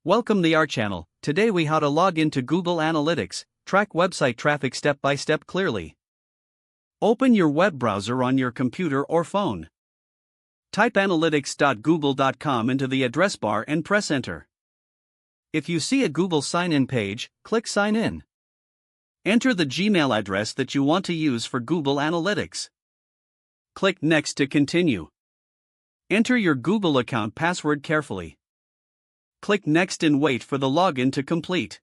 Welcome to our channel. Today we how to log into Google Analytics, track website traffic step by step clearly. Open your web browser on your computer or phone. Type analytics.google.com into the address bar and press enter. If you see a Google sign-in page, click sign in. Enter the Gmail address that you want to use for Google Analytics. Click next to continue. Enter your Google account password carefully. Click next and wait for the login to complete.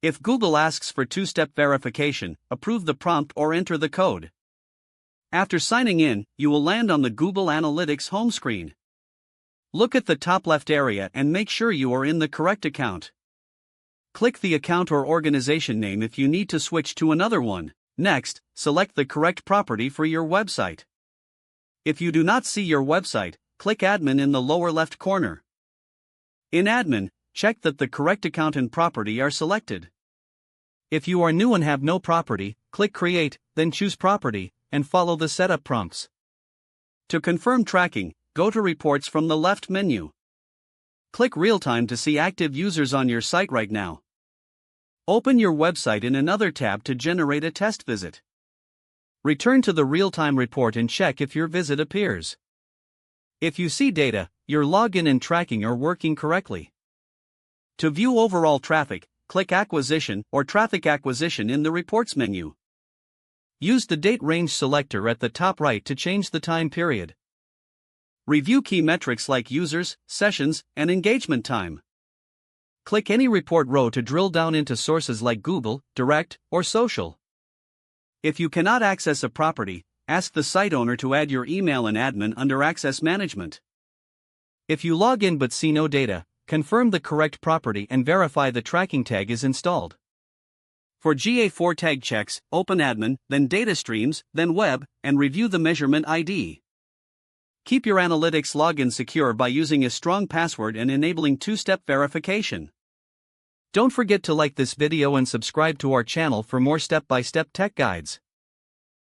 If Google asks for two-step verification, approve the prompt or enter the code. After signing in, you will land on the Google Analytics home screen. Look at the top left area and make sure you are in the correct account. Click the account or organization name if you need to switch to another one. Next, select the correct property for your website. If you do not see your website, click Admin in the lower left corner. In Admin, check that the correct account and property are selected. If you are new and have no property, click Create, then choose Property, and follow the setup prompts. To confirm tracking, go to Reports from the left menu. Click Real Time to see active users on your site right now. Open your website in another tab to generate a test visit. Return to the real-time report and check if your visit appears. If you see data, your login and tracking are working correctly. To view overall traffic, click Acquisition or Traffic Acquisition in the Reports menu. Use the Date Range selector at the top right to change the time period. Review key metrics like users, sessions, and engagement time. Click any report row to drill down into sources like Google, Direct, or Social. If you cannot access a property, ask the site owner to add your email and admin under Access Management. If you log in but see no data, confirm the correct property and verify the tracking tag is installed. For GA4 tag checks, open Admin, then Data Streams, then Web, and review the measurement ID. Keep your analytics login secure by using a strong password and enabling two-step verification. Don't forget to like this video and subscribe to our channel for more step-by-step tech guides.